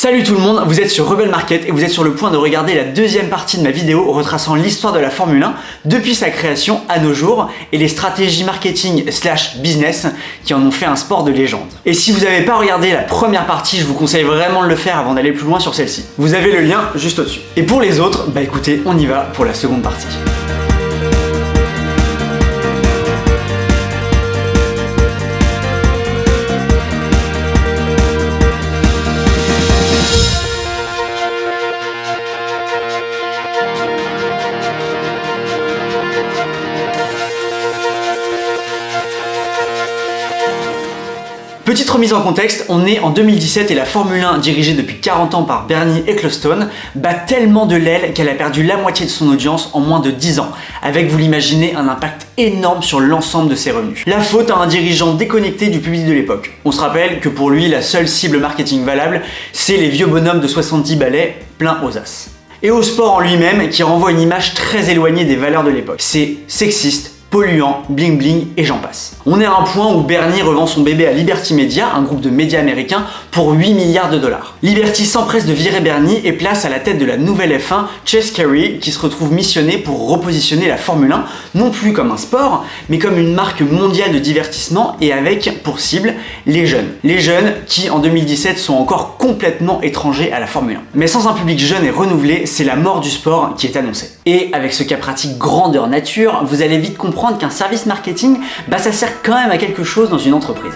Salut tout le monde, vous êtes sur Rebel Market et vous êtes sur le point de regarder la deuxième partie de ma vidéo retraçant l'histoire de la Formule 1 depuis sa création à nos jours et les stratégies marketing / business qui en ont fait un sport de légende. Et si vous n'avez pas regardé la première partie, je vous conseille vraiment de le faire avant d'aller plus loin sur celle-ci. Vous avez le lien juste au-dessus. Et pour les autres, bah écoutez, on y va pour la seconde partie. Petite remise en contexte, on est en 2017 et la Formule 1, dirigée depuis 40 ans par Bernie Ecclestone, bat tellement de l'aile qu'elle a perdu la moitié de son audience en moins de 10 ans, avec, vous l'imaginez, un impact énorme sur l'ensemble de ses revenus. La faute à un dirigeant déconnecté du public de l'époque. On se rappelle que pour lui, la seule cible marketing valable, c'est les vieux bonhommes de 70 balais pleins aux as. Et au sport en lui-même, qui renvoie une image très éloignée des valeurs de l'époque. C'est sexiste, polluant, bling bling et j'en passe. On est à un point où Bernie revend son bébé à Liberty Media, un groupe de médias américains, pour 8 milliards de dollars. Liberty s'empresse de virer Bernie et place à la tête de la nouvelle F1 Chase Carey, qui se retrouve missionné pour repositionner la Formule 1, non plus comme un sport, mais comme une marque mondiale de divertissement et avec, pour cible, les jeunes. Les jeunes qui, en 2017, sont encore complètement étrangers à la Formule 1. Mais sans un public jeune et renouvelé, c'est la mort du sport qui est annoncée. Et avec ce cas pratique grandeur nature, vous allez vite comprendre qu'un service marketing, ça sert quand même à quelque chose dans une entreprise.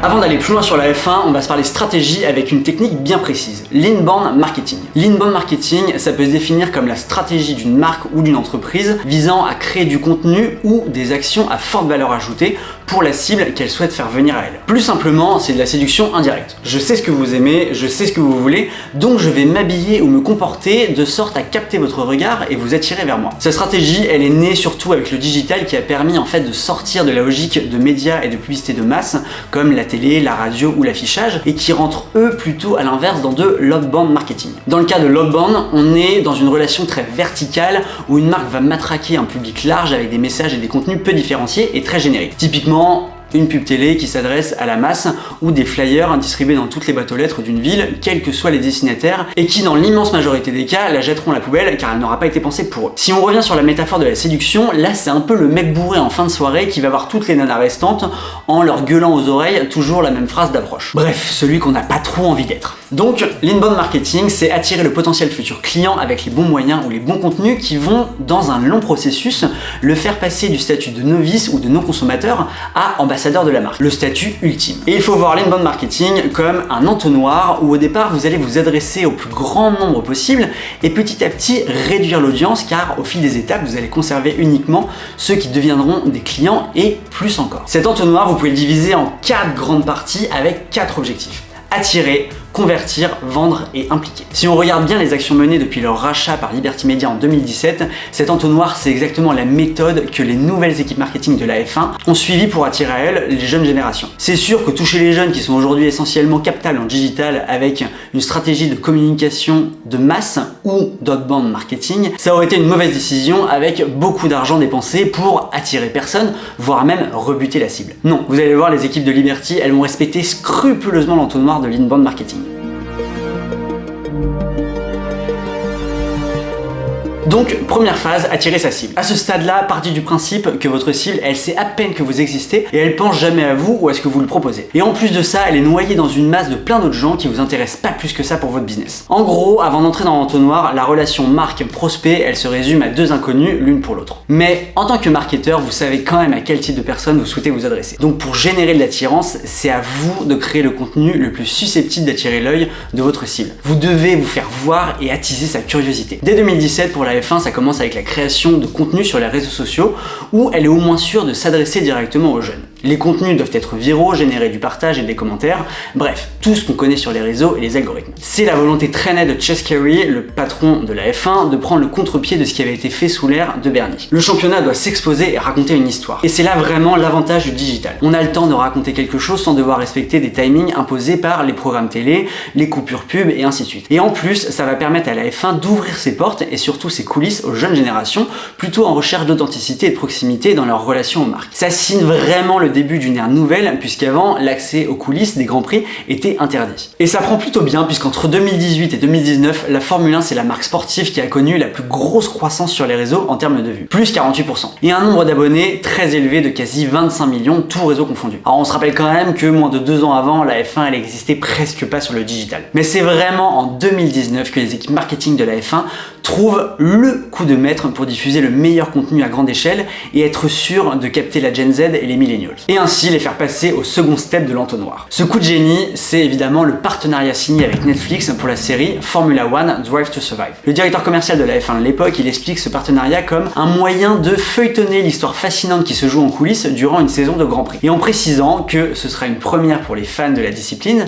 Avant d'aller plus loin sur la F1, on va se parler stratégie avec une technique bien précise, l'inbound marketing. L'inbound marketing, ça peut se définir comme la stratégie d'une marque ou d'une entreprise visant à créer du contenu ou des actions à forte valeur ajoutée pour la cible qu'elle souhaite faire venir à elle. Plus simplement, c'est de la séduction indirecte. Je sais ce que vous aimez, je sais ce que vous voulez, donc je vais m'habiller ou me comporter de sorte à capter votre regard et vous attirer vers moi. Cette stratégie, elle est née surtout avec le digital qui a permis en fait de sortir de la logique de médias et de publicité de masse comme la télé, la radio ou l'affichage et qui rentrent eux plutôt à l'inverse dans de l'outbound marketing. Dans le cas de l'outbound, on est dans une relation très verticale où une marque va matraquer un public large avec des messages et des contenus peu différenciés et très génériques. Typiquement, une pub télé qui s'adresse à la masse ou des flyers distribués dans toutes les boîtes aux lettres d'une ville, quels que soient les destinataires, et qui dans l'immense majorité des cas la jetteront à la poubelle car elle n'aura pas été pensée pour eux. Si on revient sur la métaphore de la séduction, là c'est un peu le mec bourré en fin de soirée qui va voir toutes les nanas restantes en leur gueulant aux oreilles toujours la même phrase d'approche. Bref, celui qu'on n'a pas trop envie d'être. Donc l'inbound marketing, c'est attirer le potentiel futur client avec les bons moyens ou les bons contenus qui vont, dans un long processus, le faire passer du statut de novice ou de non-consommateur à ambassadeur de la marque, le statut ultime. Et il faut voir l'inbound marketing comme un entonnoir où au départ vous allez vous adresser au plus grand nombre possible et petit à petit réduire l'audience car au fil des étapes vous allez conserver uniquement ceux qui deviendront des clients et plus encore. Cet entonnoir, vous pouvez le diviser en 4 grandes parties avec 4 objectifs. Attirer, convertir, vendre et impliquer. Si on regarde bien les actions menées depuis leur rachat par Liberty Media en 2017, cet entonnoir, c'est exactement la méthode que les nouvelles équipes marketing de la F1 ont suivi pour attirer à elles les jeunes générations. C'est sûr que toucher les jeunes qui sont aujourd'hui essentiellement captables en digital avec une stratégie de communication de masse ou d'outbound marketing, ça aurait été une mauvaise décision avec beaucoup d'argent dépensé pour attirer personne, voire même rebuter la cible. Non, vous allez voir, les équipes de Liberty, elles vont respecter scrupuleusement l'entonnoir de l'inbound marketing. Donc, première phase, attirer sa cible. À ce stade-là, partez du principe que votre cible, elle sait à peine que vous existez et elle pense jamais à vous ou à ce que vous lui proposez. Et en plus de ça, elle est noyée dans une masse de plein d'autres gens qui vous intéressent pas plus que ça pour votre business. En gros, avant d'entrer dans l'entonnoir, la relation marque-prospect, elle se résume à 2 inconnus, l'une pour l'autre. Mais en tant que marketeur, vous savez quand même à quel type de personne vous souhaitez vous adresser. Donc pour générer de l'attirance, c'est à vous de créer le contenu le plus susceptible d'attirer l'œil de votre cible. Vous devez vous faire voir et attiser sa curiosité. Dès 2017, pour la F1, ça commence avec la création de contenu sur les réseaux sociaux où elle est au moins sûre de s'adresser directement aux jeunes. Les contenus doivent être viraux, générer du partage et des commentaires, bref, tout ce qu'on connaît sur les réseaux et les algorithmes. C'est la volonté très nette de Chase Carey, le patron de la F1, de prendre le contre-pied de ce qui avait été fait sous l'ère de Bernie. Le championnat doit s'exposer et raconter une histoire. Et c'est là vraiment l'avantage du digital. On a le temps de raconter quelque chose sans devoir respecter des timings imposés par les programmes télé, les coupures pub et ainsi de suite. Et en plus, ça va permettre à la F1 d'ouvrir ses portes et surtout ses coulisses aux jeunes générations, plutôt en recherche d'authenticité et de proximité dans leur relation aux marques. Ça signe vraiment le le début d'une ère nouvelle, puisqu'avant, l'accès aux coulisses des Grands Prix était interdit. Et ça prend plutôt bien, puisqu'entre 2018 et 2019, la Formule 1 c'est la marque sportive qui a connu la plus grosse croissance sur les réseaux en termes de vues, plus 48%. Et un nombre d'abonnés très élevé de quasi 25 millions, tous réseaux confondus. Alors on se rappelle quand même que moins de 2 ans avant, la F1 elle existait presque pas sur le digital. Mais c'est vraiment en 2019 que les équipes marketing de la F1 trouvent le coup de maître pour diffuser le meilleur contenu à grande échelle et être sûr de capter la Gen Z et les millennials. Et ainsi les faire passer au second step de l'entonnoir. Ce coup de génie, c'est évidemment le partenariat signé avec Netflix pour la série Formula One Drive to Survive. Le directeur commercial de la F1 de l'époque, il explique ce partenariat comme un moyen de feuilletonner l'histoire fascinante qui se joue en coulisses durant une saison de Grand Prix. Et en précisant que ce sera une première pour les fans de la discipline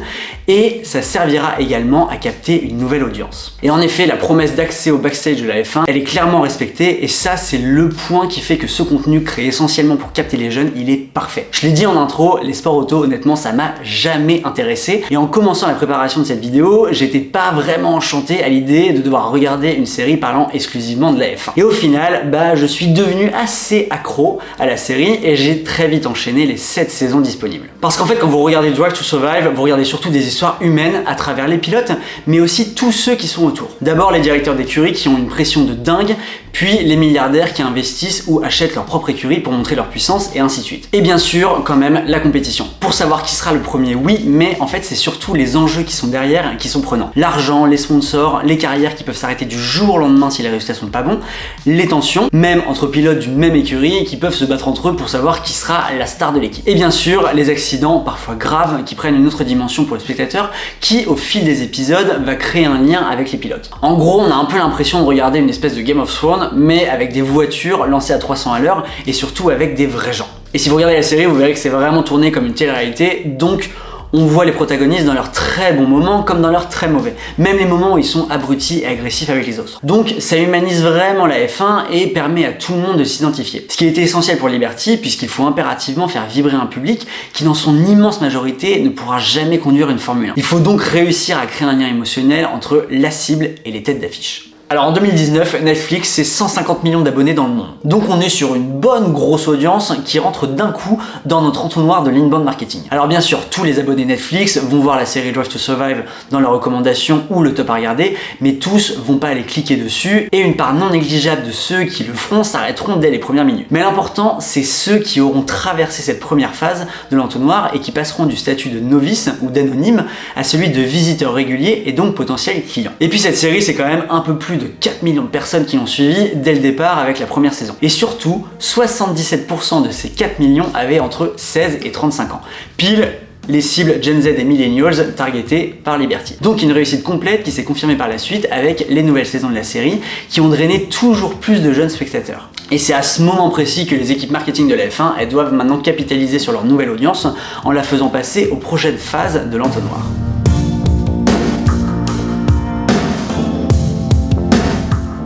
et ça servira également à capter une nouvelle audience. Et en effet, la promesse d'accès au backstage de la F1, elle est clairement respectée et ça c'est le point qui fait que ce contenu créé essentiellement pour capter les jeunes, il est parfait. Je l'ai dit en intro, les sports auto, honnêtement, ça m'a jamais intéressé et en commençant la préparation de cette vidéo, j'étais pas vraiment enchanté à l'idée de devoir regarder une série parlant exclusivement de la F1. Et au final, je suis devenu assez accro à la série et j'ai très vite enchaîné les 7 saisons disponibles. Parce qu'en fait, quand vous regardez Drive to Survive, vous regardez surtout des histoires humaines à travers les pilotes, mais aussi tous ceux qui sont autour. D'abord les directeurs d'écurie qui ont une pression de dingue, puis les milliardaires qui investissent ou achètent leur propre écurie pour montrer leur puissance et ainsi de suite. Et bien sûr, quand même, la compétition. Pour savoir qui sera le premier, oui, mais en fait, c'est surtout les enjeux qui sont derrière qui sont prenants. L'argent, les sponsors, les carrières qui peuvent s'arrêter du jour au lendemain si les résultats sont pas bons, les tensions, même entre pilotes d'une même écurie qui peuvent se battre entre eux pour savoir qui sera la star de l'équipe. Et bien sûr, les accidents, parfois graves, qui prennent une autre dimension pour le spectateur, qui, au fil des épisodes, va créer un lien avec les pilotes. En gros, on a un peu l'impression de regarder une espèce de Game of Thrones, mais avec des voitures lancées à 300 à l'heure et surtout avec des vrais gens. Et si vous regardez la série, vous verrez que c'est vraiment tourné comme une télé-réalité, donc on voit les protagonistes dans leurs très bons moments comme dans leurs très mauvais. Même les moments où ils sont abrutis et agressifs avec les autres. Donc ça humanise vraiment la F1 et permet à tout le monde de s'identifier. Ce qui était essentiel pour Liberty puisqu'il faut impérativement faire vibrer un public qui dans son immense majorité ne pourra jamais conduire une Formule 1. Il faut donc réussir à créer un lien émotionnel entre la cible et les têtes d'affiche. Alors en 2019, Netflix c'est 150 millions d'abonnés dans le monde. Donc on est sur une bonne grosse audience qui rentre d'un coup dans notre entonnoir de l'inbound marketing. Alors bien sûr, tous les abonnés Netflix vont voir la série Drive to Survive dans leurs recommandations ou le top à regarder, mais tous vont pas aller cliquer dessus et une part non négligeable de ceux qui le feront s'arrêteront dès les premières minutes. Mais l'important, c'est ceux qui auront traversé cette première phase de l'entonnoir et qui passeront du statut de novice ou d'anonyme à celui de visiteur régulier et donc potentiel client. Et puis cette série, c'est quand même un peu plus de 4 millions de personnes qui l'ont suivi dès le départ avec la première saison. Et surtout, 77% de ces 4 millions avaient entre 16 et 35 ans. Pile les cibles Gen Z et Millennials targetées par Liberty. Donc une réussite complète qui s'est confirmée par la suite avec les nouvelles saisons de la série qui ont drainé toujours plus de jeunes spectateurs. Et c'est à ce moment précis que les équipes marketing de la F1 elles doivent maintenant capitaliser sur leur nouvelle audience en la faisant passer aux prochaines phases de l'entonnoir.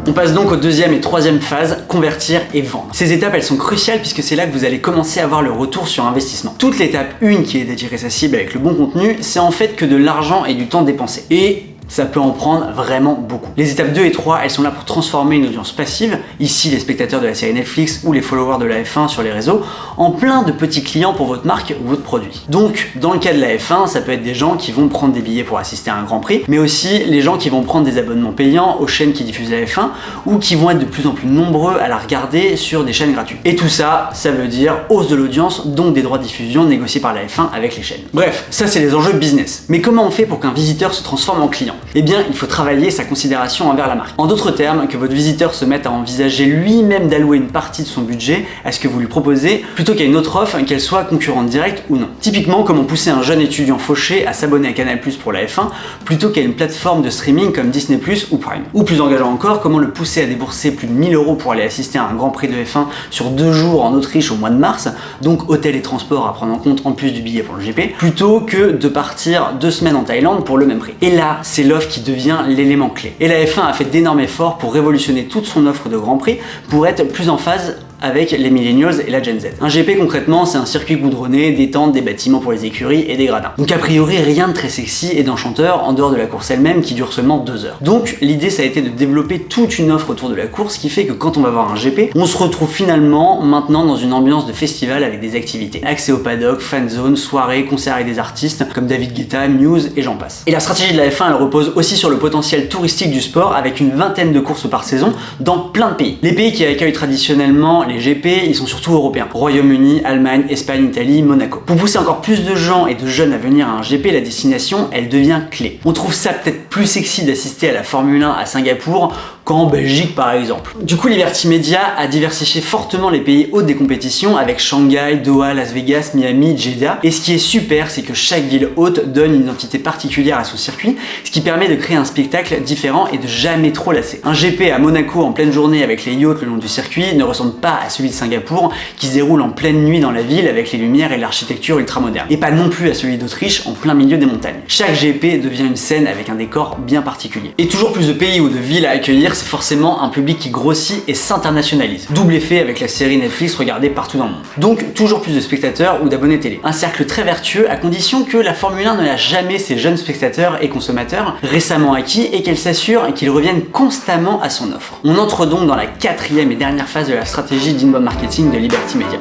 On passe donc aux deuxième et troisième phases, convertir et vendre. Ces étapes, elles sont cruciales puisque c'est là que vous allez commencer à voir le retour sur investissement. Toute l'étape 1 qui est d'attirer sa cible avec le bon contenu, c'est en fait que de l'argent et du temps dépensé. Et ça peut en prendre vraiment beaucoup. Les étapes 2 et 3, elles sont là pour transformer une audience passive, ici les spectateurs de la série Netflix ou les followers de la F1 sur les réseaux, en plein de petits clients pour votre marque ou votre produit. Donc, dans le cas de la F1, ça peut être des gens qui vont prendre des billets pour assister à un Grand Prix, mais aussi les gens qui vont prendre des abonnements payants aux chaînes qui diffusent la F1 ou qui vont être de plus en plus nombreux à la regarder sur des chaînes gratuites. Et tout ça, ça veut dire hausse de l'audience, donc des droits de diffusion négociés par la F1 avec les chaînes. Bref, ça c'est les enjeux business. Mais comment on fait pour qu'un visiteur se transforme en client ? Eh bien, il faut travailler sa considération envers la marque. En d'autres termes, que votre visiteur se mette à envisager lui-même d'allouer une partie de son budget à ce que vous lui proposez, plutôt qu'à une autre offre, qu'elle soit concurrente directe ou non. Typiquement, comment pousser un jeune étudiant fauché à s'abonner à Canal+ pour la F1, plutôt qu'à une plateforme de streaming comme Disney+ ou Prime. Ou plus engageant encore, comment le pousser à débourser plus de 1 000 € pour aller assister à un Grand Prix de F1 sur 2 jours en Autriche au mois de mars, donc hôtel et transport à prendre en compte en plus du billet pour le GP, plutôt que de partir 2 semaines en Thaïlande pour le même prix. Et là, c'est l'offre qui devient l'élément clé. Et la F1 a fait d'énormes efforts pour révolutionner toute son offre de Grand Prix pour être plus en phase avec les millennials et la Gen Z. Un GP concrètement c'est un circuit goudronné, des tentes, des bâtiments pour les écuries et des gradins. Donc a priori rien de très sexy et d'enchanteur en dehors de la course elle-même qui dure seulement 2 heures. Donc l'idée ça a été de développer toute une offre autour de la course qui fait que quand on va voir un GP, on se retrouve finalement maintenant dans une ambiance de festival avec des activités. Accès au paddock, fan zone, soirées, concerts avec des artistes comme David Guetta, Muse et j'en passe. Et la stratégie de la F1 elle repose aussi sur le potentiel touristique du sport avec une vingtaine de courses par saison dans plein de pays. Les pays qui accueillent traditionnellement les GP, ils sont surtout européens. Royaume-Uni, Allemagne, Espagne, Italie, Monaco. Pour pousser encore plus de gens et de jeunes à venir à un GP, la destination, elle devient clé. On trouve ça peut-être plus sexy d'assister à la Formule 1 à Singapour qu'en Belgique par exemple. Du coup, Liberty Media a diversifié fortement les pays hôtes des compétitions avec Shanghai, Doha, Las Vegas, Miami, Jeddah. Et ce qui est super, c'est que chaque ville hôte donne une identité particulière à son circuit, ce qui permet de créer un spectacle différent et de jamais trop lasser. Un GP à Monaco en pleine journée avec les yachts le long du circuit ne ressemble pas à celui de Singapour qui se déroule en pleine nuit dans la ville avec les lumières et l'architecture ultra moderne. Et pas non plus à celui d'Autriche en plein milieu des montagnes. Chaque GP devient une scène avec un décor bien particulier. Et toujours plus de pays ou de villes à accueillir, c'est forcément un public qui grossit et s'internationalise. Double effet avec la série Netflix regardée partout dans le monde. Donc toujours plus de spectateurs ou d'abonnés télé. Un cercle très vertueux à condition que la Formule 1 ne lâche jamais ses jeunes spectateurs et consommateurs récemment acquis et qu'elle s'assure qu'ils reviennent constamment à son offre. On entre donc dans la 4e et dernière phase de la stratégie d'inbound marketing de Liberty Media.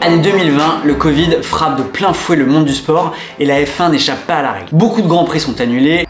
Année 2020, le Covid frappe de plein fouet le monde du sport et la F1 n'échappe pas à la règle. Beaucoup de grands prix sont annulés.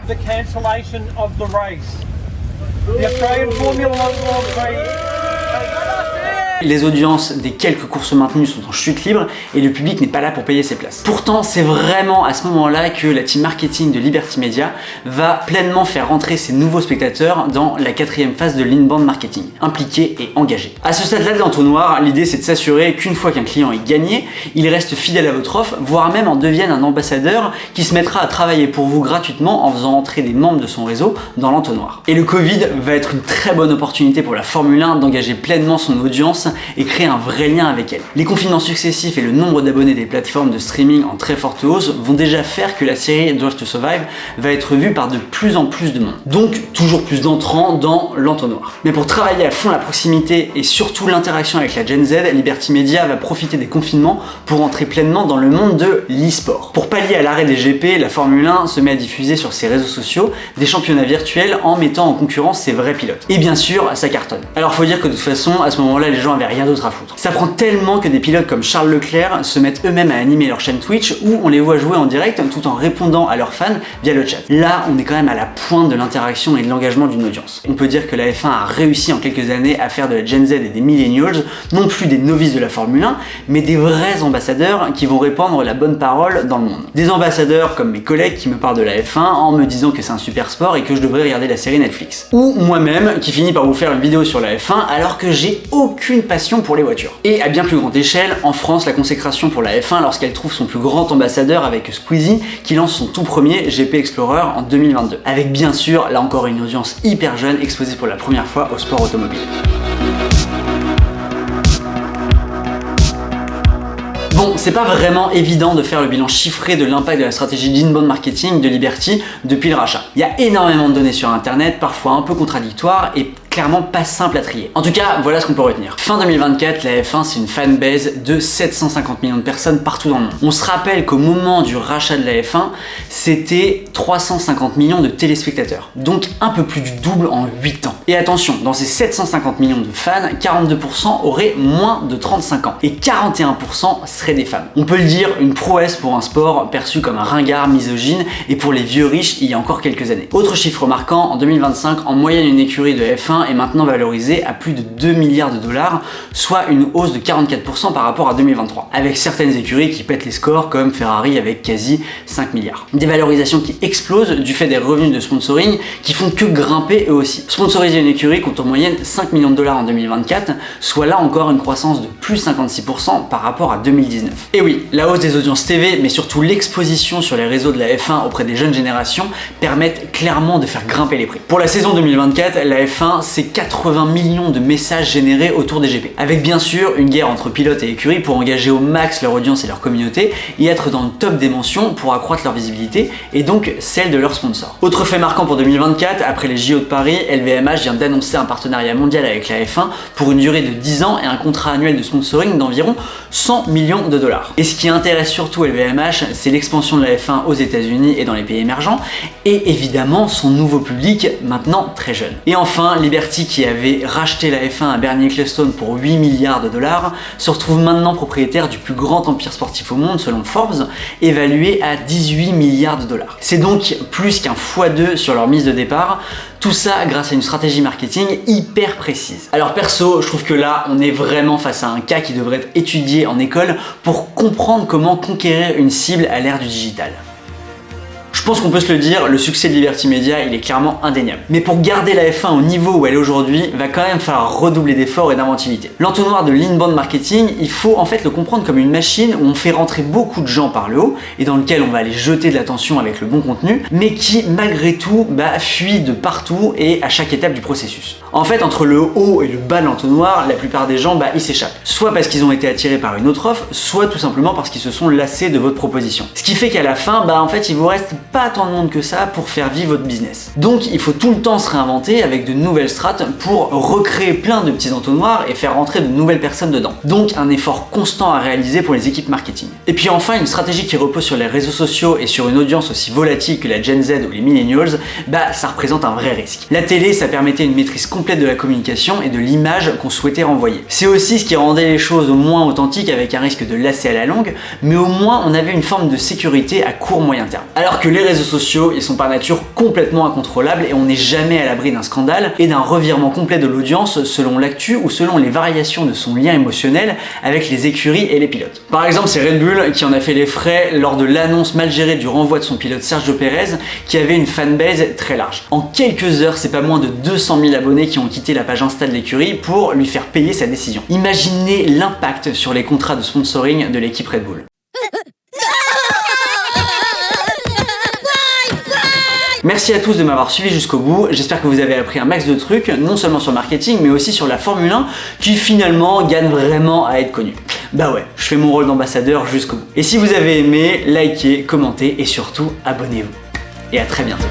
Les audiences des quelques courses maintenues sont en chute libre et le public n'est pas là pour payer ses places. Pourtant, c'est vraiment à ce moment-là que la team marketing de Liberty Media va pleinement faire rentrer ses nouveaux spectateurs dans la 4e phase de l'inbound marketing, impliqué et engagé. À ce stade-là de l'entonnoir, l'idée c'est de s'assurer qu'une fois qu'un client est gagné, il reste fidèle à votre offre, voire même en devienne un ambassadeur qui se mettra à travailler pour vous gratuitement en faisant entrer des membres de son réseau dans l'entonnoir. Et le Covid va être une très bonne opportunité pour la Formule 1 d'engager pleinement son audience et créer un vrai lien avec elle. Les confinements successifs et le nombre d'abonnés des plateformes de streaming en très forte hausse vont déjà faire que la série Drive to Survive va être vue par de plus en plus de monde. Donc toujours plus d'entrants dans l'entonnoir. Mais pour travailler à fond la proximité et surtout l'interaction avec la Gen Z, Liberty Media va profiter des confinements pour entrer pleinement dans le monde de l'e-sport. Pour pallier à l'arrêt des GP, la Formule 1 se met à diffuser sur ses réseaux sociaux des championnats virtuels en mettant en concurrence ses vrais pilotes. Et bien sûr, ça cartonne. Alors faut dire que de toute façon, à ce moment-là, les gens avaient rien d'autre à foutre. Ça prend tellement que des pilotes comme Charles Leclerc se mettent eux-mêmes à animer leur chaîne Twitch où on les voit jouer en direct tout en répondant à leurs fans via le chat. Là, on est quand même à la pointe de l'interaction et de l'engagement d'une audience. On peut dire que la F1 a réussi en quelques années à faire de la Gen Z et des millennials non plus des novices de la Formule 1, mais des vrais ambassadeurs qui vont répandre la bonne parole dans le monde. Des ambassadeurs comme mes collègues qui me parlent de la F1 en me disant que c'est un super sport et que je devrais regarder la série Netflix. Ou moi-même qui finis par vous faire une vidéo sur la F1 alors que j'ai aucune passion pour les voitures. Et à bien plus grande échelle, en France, la consécration pour la F1 lorsqu'elle trouve son plus grand ambassadeur avec Squeezie qui lance son tout premier GP Explorer en 2022. Avec bien sûr, là encore, une audience hyper jeune exposée pour la première fois au sport automobile. Bon, c'est pas vraiment évident de faire le bilan chiffré de l'impact de la stratégie d'inbound marketing de Liberty depuis le rachat. Il y a énormément de données sur internet, parfois un peu contradictoires et clairement pas simple à trier. En tout cas, voilà ce qu'on peut retenir. Fin 2024, la F1 c'est une fanbase de 750 millions de personnes partout dans le monde. On se rappelle qu'au moment du rachat de la F1, c'était 350 millions de téléspectateurs. Donc un peu plus du double en 8 ans. Et attention, dans ces 750 millions de fans, 42% auraient moins de 35 ans. Et 41% seraient des femmes. On peut le dire, une prouesse pour un sport perçu comme un ringard misogyne et pour les vieux riches il y a encore quelques années. Autre chiffre marquant, en 2025, en moyenne une écurie de F1 est maintenant valorisé à plus de 2 milliards de dollars, soit une hausse de 44% par rapport à 2023, avec certaines écuries qui pètent les scores comme Ferrari avec quasi 5 milliards. Des valorisations qui explosent du fait des revenus de sponsoring qui font que grimper eux aussi. Sponsoriser une écurie compte en moyenne 5 millions de dollars en 2024, soit là encore une croissance de plus 56% par rapport à 2019. Et oui, la hausse des audiences TV, mais surtout l'exposition sur les réseaux de la F1 auprès des jeunes générations permettent clairement de faire grimper les prix. Pour la saison 2024, la F1 c'est 80 millions de messages générés autour des GP. Avec bien sûr une guerre entre pilotes et écuries pour engager au max leur audience et leur communauté et être dans le top des mentions pour accroître leur visibilité et donc celle de leurs sponsors. Autre fait marquant pour 2024, après les JO de Paris, LVMH vient d'annoncer un partenariat mondial avec la F1 pour une durée de 10 ans et un contrat annuel de sponsoring d'environ 100 millions de dollars. Et ce qui intéresse surtout LVMH, c'est l'expansion de la F1 aux États-Unis et dans les pays émergents, et évidemment son nouveau public, maintenant très jeune. Et enfin, Liberty, qui avait racheté la F1 à Bernie Ecclestone pour 8 milliards de dollars, se retrouve maintenant propriétaire du plus grand empire sportif au monde selon Forbes, évalué à 18 milliards de dollars. C'est donc plus qu'un x2 sur leur mise de départ, tout ça grâce à une stratégie marketing hyper précise. Alors perso, je trouve que là, on est vraiment face à un cas qui devrait être étudié en école pour comprendre comment conquérir une cible à l'ère du digital. Je pense qu'on peut se le dire, le succès de Liberty Media, il est clairement indéniable. Mais pour garder la F1 au niveau où elle est aujourd'hui, va quand même falloir redoubler d'efforts et d'inventivité. L'entonnoir de l'inbound marketing, il faut en fait le comprendre comme une machine où on fait rentrer beaucoup de gens par le haut et dans lequel on va aller jeter de l'attention avec le bon contenu, mais qui malgré tout fuit de partout et à chaque étape du processus. En fait, entre le haut et le bas de l'entonnoir, la plupart des gens, ils s'échappent. Soit parce qu'ils ont été attirés par une autre offre, soit tout simplement parce qu'ils se sont lassés de votre proposition. Ce qui fait qu'à la fin, en fait, il vous reste pas tant de monde que ça pour faire vivre votre business. Donc il faut tout le temps se réinventer avec de nouvelles strates pour recréer plein de petits entonnoirs et faire rentrer de nouvelles personnes dedans. Donc un effort constant à réaliser pour les équipes marketing. Et puis enfin, une stratégie qui repose sur les réseaux sociaux et sur une audience aussi volatile que la Gen Z ou les millennials, ça représente un vrai risque. La télé, ça permettait une maîtrise complète de la communication et de l'image qu'on souhaitait renvoyer. C'est aussi ce qui rendait les choses au moins authentiques avec un risque de lasser à la longue, mais au moins on avait une forme de sécurité à court moyen terme. Alors que les réseaux sociaux, ils sont par nature complètement incontrôlables et on n'est jamais à l'abri d'un scandale et d'un revirement complet de l'audience selon l'actu ou selon les variations de son lien émotionnel avec les écuries et les pilotes. Par exemple, c'est Red Bull qui en a fait les frais lors de l'annonce mal gérée du renvoi de son pilote Sergio Pérez qui avait une fanbase très large. En quelques heures, c'est pas moins de 200 000 abonnés qui ont quitté la page Insta de l'écurie pour lui faire payer sa décision. Imaginez l'impact sur les contrats de sponsoring de l'équipe Red Bull. Merci à tous de m'avoir suivi jusqu'au bout, j'espère que vous avez appris un max de trucs, non seulement sur le marketing, mais aussi sur la Formule 1, qui finalement gagne vraiment à être connue. Ouais, je fais mon rôle d'ambassadeur jusqu'au bout. Et si vous avez aimé, likez, commentez et surtout abonnez-vous. Et à très bientôt.